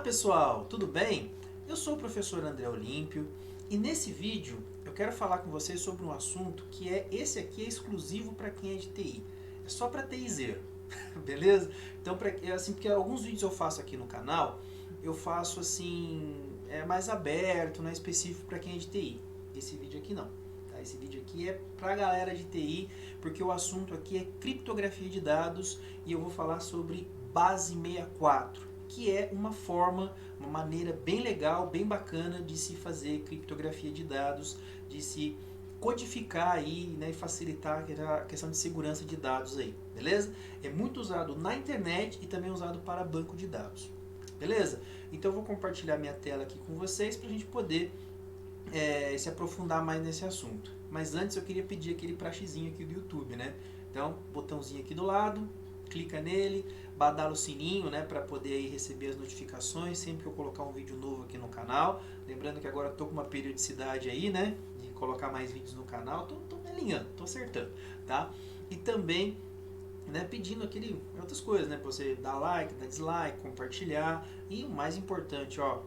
pessoal, tudo bem? Eu sou o professor André Olímpio e nesse vídeo eu quero falar com vocês sobre um assunto que esse aqui é exclusivo para quem é de TI, é só para TIzeiro, beleza? Então, assim, porque alguns vídeos eu faço aqui no canal, eu faço assim, mais aberto, não é específico para quem é de TI. Esse vídeo aqui não. Tá? Esse vídeo aqui é para a galera de TI, porque o assunto aqui é criptografia de dados e eu vou falar sobre base 64. Que é uma maneira bem legal, bem bacana de se fazer criptografia de dados, de se codificar aí, né, e facilitar a questão de segurança de dados aí, beleza? É muito usado na internet e também usado para banco de dados, beleza? Então eu vou compartilhar minha tela aqui com vocês para a gente poder se aprofundar mais nesse assunto. Mas antes eu queria pedir aquele praxezinho aqui do YouTube, né? Então, botãozinho aqui do lado, clica nele, badala o sininho, né, para poder aí receber as notificações sempre que eu colocar um vídeo novo aqui no canal. Lembrando que agora eu tô com uma periodicidade aí, né, de colocar mais vídeos no canal. Tô me alinhando, tô acertando, tá? E também, né, pedindo outras coisas, né, para você dar like, dar dislike, compartilhar e o mais importante, ó,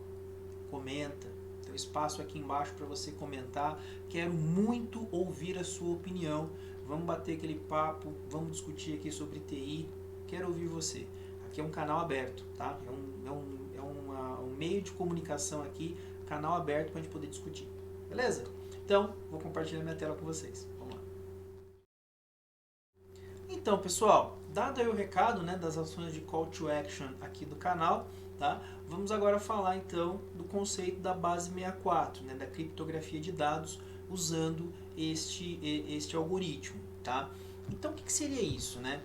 comenta. Tem um espaço aqui embaixo para você comentar. Quero muito ouvir a sua opinião. Vamos bater aquele papo, vamos discutir aqui sobre TI. Quero ouvir você. Aqui é um canal aberto, tá? É um meio de comunicação aqui, canal aberto para a gente poder discutir. Beleza? Então, vou compartilhar minha tela com vocês. Vamos lá. Então, pessoal, dado aí o recado, né, das ações de call to action aqui do canal, tá? Vamos agora falar então do conceito da base 64, né, da criptografia de dados usando este algoritmo, tá? Então, o que seria isso, né?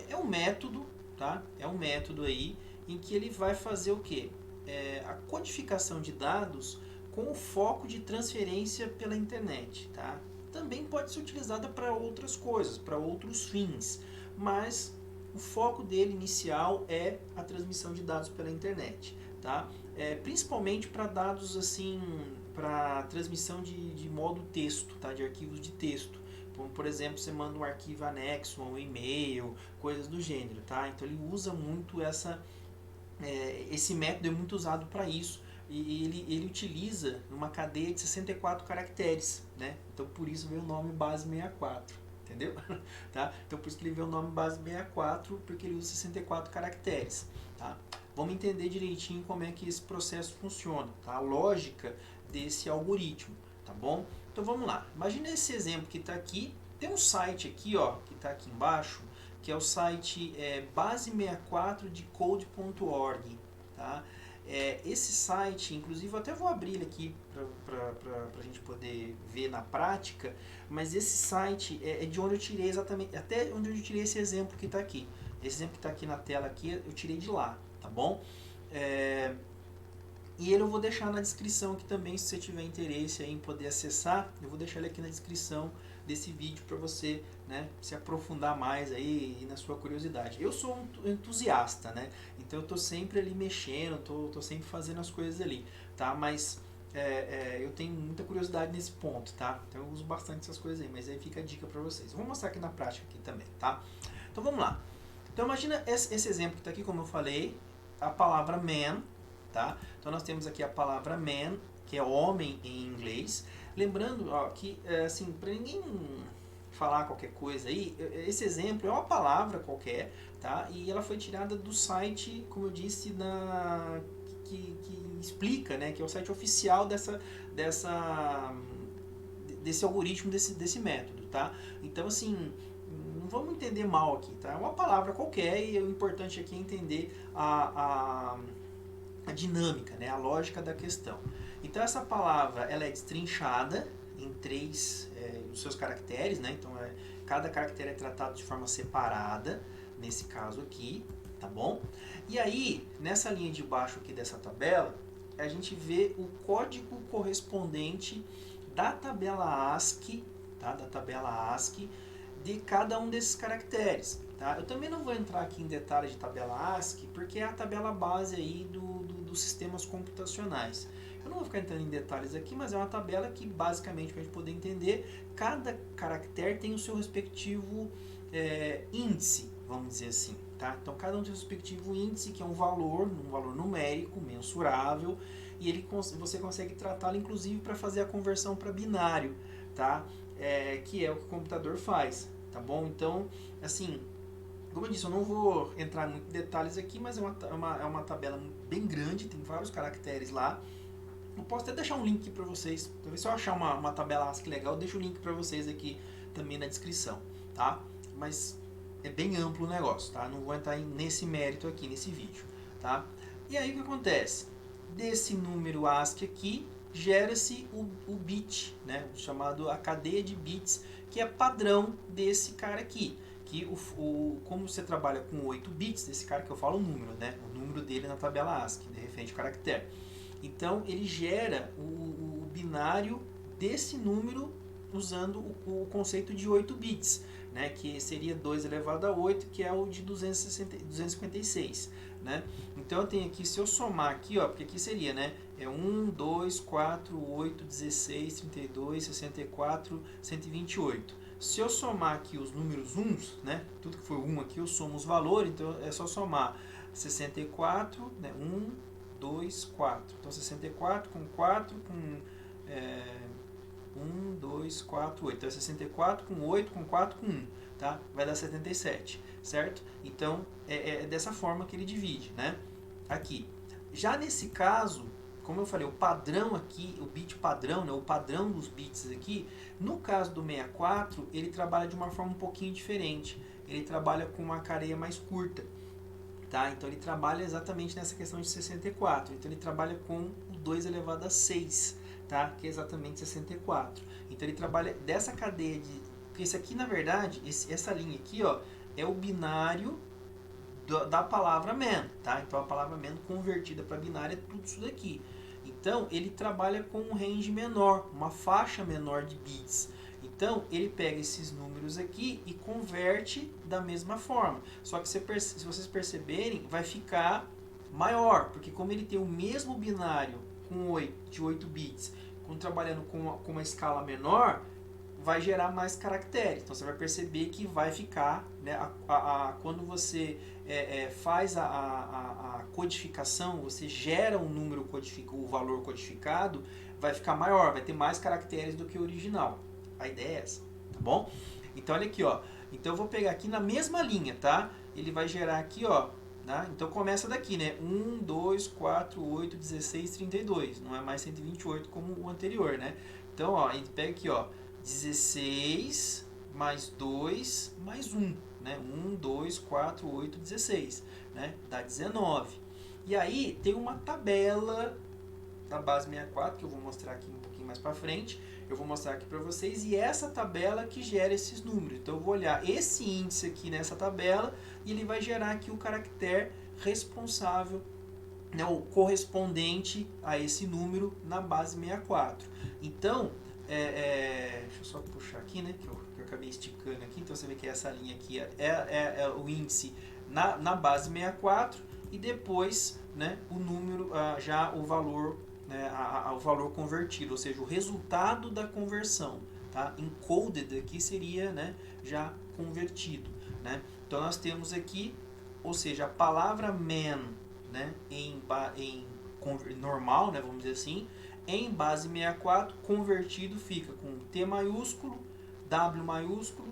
É um método, tá? É um método aí em que ele vai fazer o quê? A codificação de dados com o foco de transferência pela internet, tá? Também pode ser utilizada para outras coisas, para outros fins, mas o foco dele inicial é a transmissão de dados pela internet, tá? Principalmente para dados assim, para transmissão de modo texto, tá? De arquivos de texto. Como, por exemplo, você manda um arquivo anexo, um e-mail, coisas do gênero, tá? Então ele usa muito esse método é muito usado para isso e ele utiliza uma cadeia de 64 caracteres, né? Então por isso veio o nome base 64, entendeu? Tá? Então por isso que ele veio o nome base 64, porque ele usa 64 caracteres, tá? Vamos entender direitinho como é que esse processo funciona, tá? A lógica desse algoritmo, tá bom? Então vamos lá, imagina esse exemplo que está aqui, tem um site aqui, ó, que está aqui embaixo, que é o site base64decode.org, tá? Esse site, inclusive, eu até vou abrir ele aqui para a gente poder ver na prática, mas esse site é de onde eu tirei exatamente, até onde eu tirei esse exemplo que está aqui. Esse exemplo que está aqui na tela aqui, eu tirei de lá, tá bom? E ele eu vou deixar na descrição aqui também, se você tiver interesse em poder acessar, eu vou deixar ele aqui na descrição desse vídeo para você, né, se aprofundar mais aí e na sua curiosidade. Eu sou um entusiasta, né, então eu tô sempre ali mexendo, tô sempre fazendo as coisas ali, tá, mas eu tenho muita curiosidade nesse ponto, tá, então eu uso bastante essas coisas aí, mas aí fica a dica para vocês. Eu vou mostrar aqui na prática aqui também, tá. Então vamos lá. Então imagina esse exemplo que está aqui, como eu falei, a palavra man, tá? Então nós temos aqui a palavra man, que é homem em inglês. Lembrando, ó, que assim, para ninguém falar qualquer coisa aí, esse exemplo é uma palavra qualquer, tá? E ela foi tirada do site, como eu disse, que explica, né? Que é o site oficial desse algoritmo, desse método, tá? Então assim, não vamos entender mal aqui, tá? É uma palavra qualquer e o importante aqui é entender a dinâmica, né? A lógica da questão. Então essa palavra ela é destrinchada em três os seus caracteres, né? Então cada caractere é tratado de forma separada, nesse caso aqui, tá bom? E aí, nessa linha de baixo aqui dessa tabela, a gente vê o código correspondente da tabela ASCII, tá? Da tabela ASCII de cada um desses caracteres. Tá? Eu também não vou entrar aqui em detalhes de tabela ASCII, porque é a tabela base aí dos sistemas computacionais. Eu não vou ficar entrando em detalhes aqui, mas é uma tabela que, basicamente, para a gente poder entender, cada caractere tem o seu respectivo índice, vamos dizer assim. tá? Então cada um tem o respectivo índice, que é um valor numérico, mensurável, e você consegue tratá-lo inclusive para fazer a conversão para binário, tá? Que é o que o computador faz, tá bom? Então, assim, como eu disse, eu não vou entrar em muitos detalhes aqui, mas é uma tabela bem grande, tem vários caracteres lá. Eu posso até deixar um link para vocês, talvez se eu achar uma tabela ASCII legal, eu deixo o link para vocês aqui também na descrição, tá? Mas é bem amplo o negócio, tá? Não vou entrar nesse mérito aqui, nesse vídeo, tá? E aí o que acontece? Desse número ASCII aqui, gera-se o bit, né? Chamado a cadeia de bits, que é padrão desse cara aqui. Que como você trabalha com 8 bits, desse cara que eu falo o número, né? O número dele na tabela ASCII, de referente ao caractere. Então ele gera o binário desse número usando o conceito de 8 bits, né? Que seria 2 elevado a 8, que é o de 256. Né? Então eu tenho aqui, se eu somar aqui, ó, porque aqui seria, né? É 1, 2, 4, 8, 16, 32, 64, 128. Se eu somar aqui os números uns, né? Tudo que for 1 aqui, eu somo os valores, então é só somar 64, né? 1, 2, 4. Então 64 com 4 com 1, 2, 4, 8. Então é 64 com 8 com 4 com 1. Tá? Vai dar 77, certo? Então é dessa forma que ele divide, né? Aqui. Já nesse caso, como eu falei, o padrão aqui, o bit padrão, né? O padrão dos bits aqui, no caso do 64, ele trabalha de uma forma um pouquinho diferente. Ele trabalha com uma cadeia mais curta. Tá? Então ele trabalha exatamente nessa questão de 64. Então ele trabalha com o 2 elevado a 6, tá? Que é exatamente 64. Então ele trabalha dessa cadeia de... Porque esse aqui, na verdade, essa linha aqui, ó, é o binário da palavra man, tá? Então a palavra man convertida para binário é tudo isso daqui. Então ele trabalha com um range menor, uma faixa menor de bits. Então ele pega esses números aqui e converte da mesma forma. Só que se vocês perceberem, vai ficar maior, porque como ele tem o mesmo binário de 8 bits, trabalhando com uma escala menor, vai gerar mais caracteres. Então você vai perceber que vai ficar, né, quando você faz a codificação, você gera um número o valor codificado, vai ficar maior, vai ter mais caracteres do que o original. A ideia é essa, tá bom? Então olha aqui, ó. Então eu vou pegar aqui na mesma linha, tá? Ele vai gerar aqui, ó. Tá? Então começa daqui, né? 1, 2, 4, 8, 16, 32. Não é mais 128 como o anterior, né? Então, ó, a gente pega aqui, ó. 16 mais 2 mais 1, né? 1, 2, 4, 8, 16, né? Dá 19. E aí tem uma tabela da base 64 que eu vou mostrar aqui um pouquinho mais para frente. Eu vou mostrar aqui para vocês e essa tabela que gera esses números. Então eu vou olhar esse índice aqui nessa tabela e ele vai gerar aqui o caractere responsável, né, o correspondente a esse número na base 64. Então deixa eu só puxar aqui, né, que eu acabei esticando aqui. Então você vê que essa linha aqui é o índice na base 64 e depois, né, o número, já o valor, né, o valor convertido, ou seja, o resultado da conversão, tá? Encoded aqui seria, né, já convertido, né? Então nós temos aqui, ou seja, a palavra man, né, em normal, né, vamos dizer assim, em base 64, convertido fica com T maiúsculo, W maiúsculo,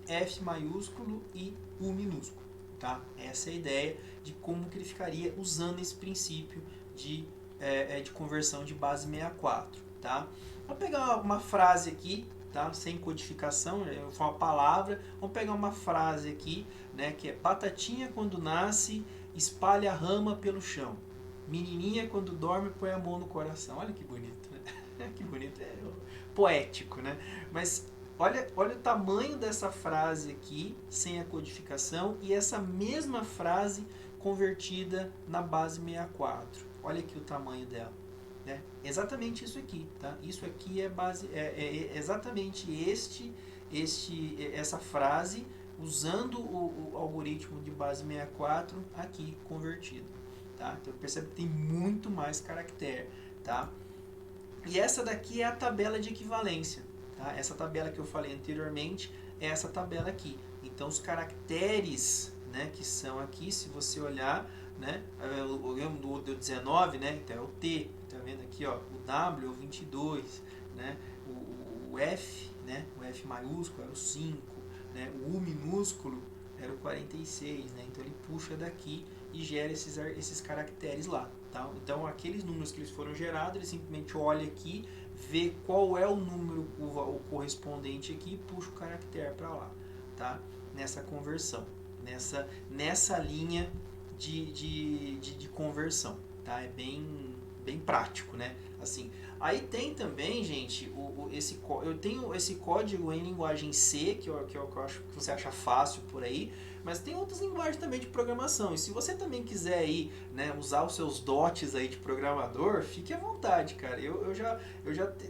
F maiúsculo e U minúsculo, tá? Essa é a ideia de como que ele ficaria usando esse princípio de conversão de base 64, tá? Vou pegar uma frase aqui, tá? Sem codificação, eu falo uma palavra. Vamos pegar uma frase aqui, né? Que é: batatinha quando nasce espalha a rama pelo chão. Menininha quando dorme põe a mão no coração. Olha que bonito, né? Que bonito, é poético, né? Mas olha o tamanho dessa frase aqui sem a codificação e essa mesma frase convertida na base 64. Olha aqui o tamanho dela, né? Exatamente isso aqui, tá? Isso aqui é exatamente essa frase usando o algoritmo de base 64 aqui convertido, tá? Então percebe que tem muito mais caractere, tá? E essa daqui é a tabela de equivalência, tá? Essa tabela que eu falei anteriormente é essa tabela aqui. Então os caracteres, né, que são aqui, se você olhar, né, o 19, né, então é o T, tá vendo aqui, ó, o W é o 22, né, o F, né, o F maiúsculo era o 5, né, o U minúsculo era o 46, né, então ele puxa daqui e gera esses caracteres lá, tá? Então aqueles números que eles foram gerados, ele simplesmente olha aqui, vê qual é o número o correspondente aqui e puxa o caractere para lá, tá? Nessa conversão, nessa linha de conversão, tá? É bem prático, né? Assim, aí tem também, gente, eu tenho esse código em linguagem C, que eu acho que você acha fácil por aí, mas tem outras linguagens também de programação. E se você também quiser aí, né, usar os seus dotes aí de programador, fique à vontade, cara. Eu já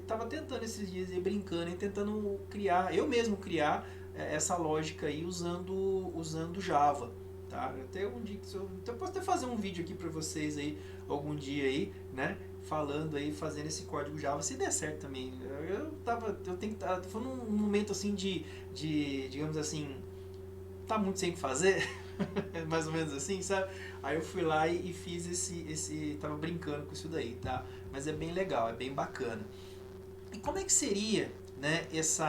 tava tentando esses dias aí, brincando e tentando criar, eu mesmo criar essa lógica aí usando Java. Tá? Até um dia então eu posso até fazer um vídeo aqui para vocês aí algum dia aí, né? Falando aí, fazendo esse código Java, se der certo também. Foi num momento assim digamos assim, tá muito sem fazer, mais ou menos assim, sabe? Aí eu fui lá e fiz tava brincando com isso daí, tá? Mas é bem legal, é bem bacana. E como é que seria, né, esse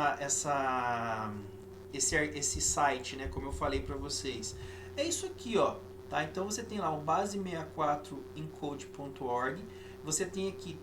site, né, como eu falei para vocês? É isso aqui, ó, tá? Então você tem lá o base64encode.org. Você tem aqui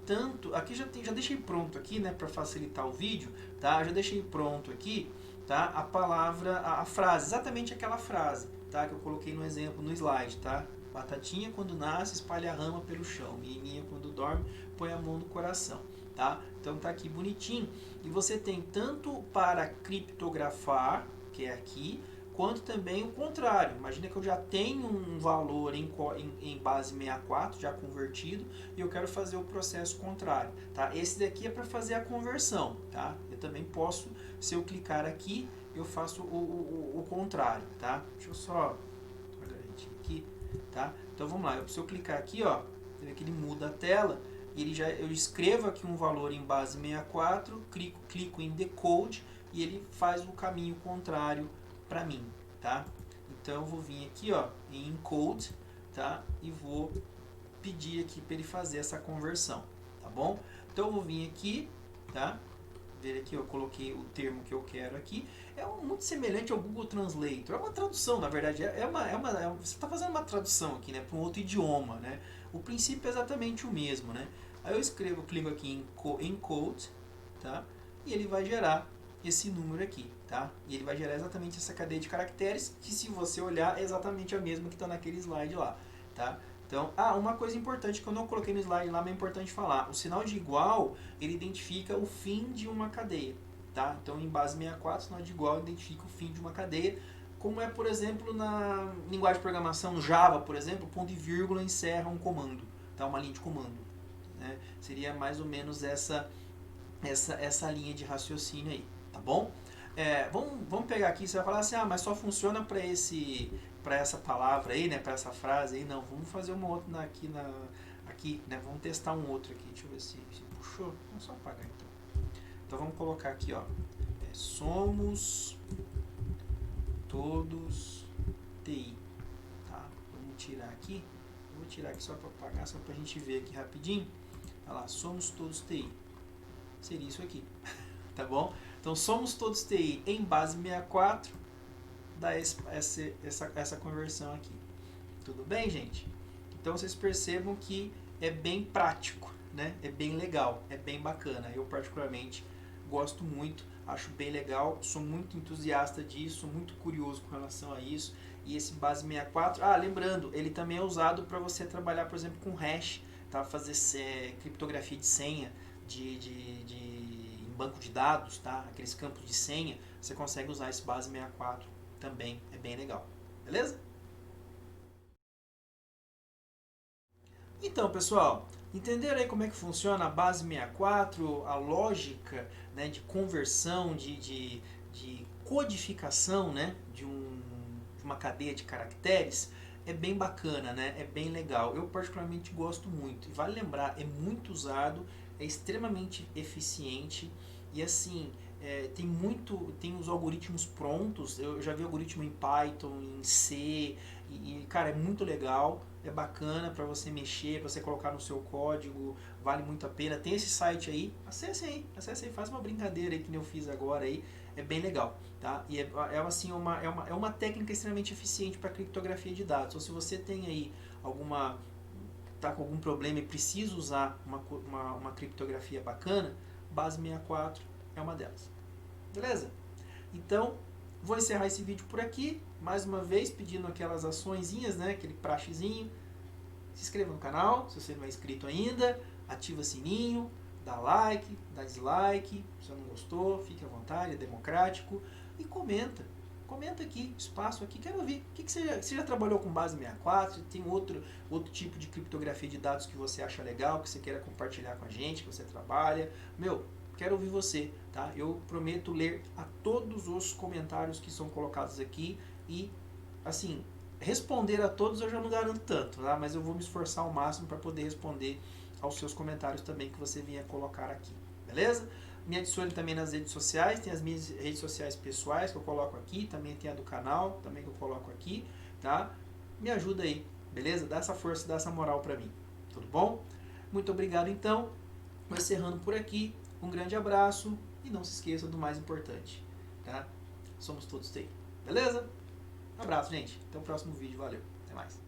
aqui já deixei pronto aqui, né, para facilitar o vídeo, tá? Já deixei pronto aqui, tá? A palavra, a frase, exatamente aquela frase, tá? Que eu coloquei no exemplo, no slide, tá? Batatinha quando nasce espalha a rama pelo chão, menininha quando dorme põe a mão no coração, tá? Então tá aqui bonitinho. E você tem tanto para criptografar, que é aqui, quanto também o contrário. Imagina que eu já tenho um valor em base 64 já convertido e eu quero fazer o processo contrário, tá? Esse daqui é para fazer a conversão, tá? Eu também posso, se eu clicar aqui, eu faço o contrário, tá? Deixa eu só garantir aqui, tá? Então vamos lá, se eu clicar aqui, ó, você vê que ele muda a tela. Eu escrevo aqui um valor em base 64, clico em decode e ele faz o caminho contrário para mim, tá? Então eu vou vir aqui, ó, em encode, tá? E vou pedir aqui para ele fazer essa conversão, tá bom? Então eu vou vir aqui, tá? Ver aqui, eu coloquei o termo que eu quero aqui. É muito semelhante ao Google Translator. É uma tradução, na verdade. Você está fazendo uma tradução aqui, né, para um outro idioma, né? O princípio é exatamente o mesmo, né? Aí eu clico aqui em encode, tá? E ele vai gerar esse número aqui, tá? E ele vai gerar exatamente essa cadeia de caracteres, que se você olhar é exatamente a mesma que está naquele slide lá, tá? Então, uma coisa importante que eu não coloquei no slide lá, mas é importante falar. O sinal de igual, ele identifica o fim de uma cadeia, tá? Então, em base 64, o sinal de igual identifica o fim de uma cadeia, como é, por exemplo, na linguagem de programação, no Java, por exemplo, ponto e vírgula encerra um comando, tá? Uma linha de comando, né? Seria mais ou menos essa linha de raciocínio aí, tá bom? Vamos pegar aqui, você vai falar assim, mas só funciona para essa palavra aí, né, para essa frase aí. Não, vamos fazer uma outra aqui, né, vamos testar um outro aqui, deixa eu ver se puxou, vamos só apagar então. Então vamos colocar aqui, ó, somos todos TI, tá? Vamos tirar aqui, eu vou tirar aqui só para apagar, só para a gente ver aqui rapidinho. Olha lá, somos todos TI, seria isso aqui, tá bom? Então somos todos TI em base 64, dá essa conversão aqui. Tudo bem, gente? Então vocês percebam que é bem prático, né? É bem legal, é bem bacana. Eu particularmente gosto muito, acho bem legal, sou muito entusiasta disso, sou muito curioso com relação a isso. E esse base 64, lembrando, ele também é usado para você trabalhar, por exemplo, com hash, tá? Fazer criptografia de senha, em banco de dados, tá? Aqueles campos de senha, você consegue usar esse base 64 também, é bem legal. Beleza? Então, pessoal, entenderam aí como é que funciona a base 64, a lógica, né, de conversão, de codificação, né, de uma cadeia de caracteres? É bem bacana, né? É bem legal. Eu particularmente gosto muito. E vale lembrar, é muito usado, é extremamente eficiente e assim, tem os algoritmos prontos. Eu já vi algoritmo em Python, em C, cara, é muito legal, é bacana para você mexer, para você colocar no seu código, vale muito a pena. Tem esse site aí, acesse aí, faz uma brincadeira aí que nem eu fiz agora aí, é bem legal, tá? E assim, é uma técnica extremamente eficiente para criptografia de dados. Ou se você tem aí tá com algum problema e precisa usar uma criptografia bacana, base 64 é uma delas. Beleza? Então, vou encerrar esse vídeo por aqui. Mais uma vez, pedindo aquelas açõezinhas, né? Aquele praxezinho. Se inscreva no canal, se você não é inscrito ainda. Ativa o sininho, dá like, dá dislike. Se você não gostou, fique à vontade, é democrático. E comenta. Comenta aqui, espaço aqui, quero ouvir. O que você já trabalhou com base 64? Tem outro tipo de criptografia de dados que você acha legal, que você queira compartilhar com a gente, que você trabalha? Quero ouvir você, tá? Eu prometo ler a todos os comentários que são colocados aqui e, assim, responder a todos eu já não garanto tanto, tá? Mas eu vou me esforçar ao máximo para poder responder aos seus comentários também que você venha colocar aqui, beleza? Me adicione também nas redes sociais, tem as minhas redes sociais pessoais que eu coloco aqui, também tem a do canal, também que eu coloco aqui, tá? Me ajuda aí, beleza? Dá essa força, dá essa moral para mim, tudo bom? Muito obrigado então, vou encerrando por aqui. Um grande abraço e não se esqueça do mais importante, tá? Somos todos TI, beleza? Um abraço, gente. Até o próximo vídeo. Valeu. Até mais.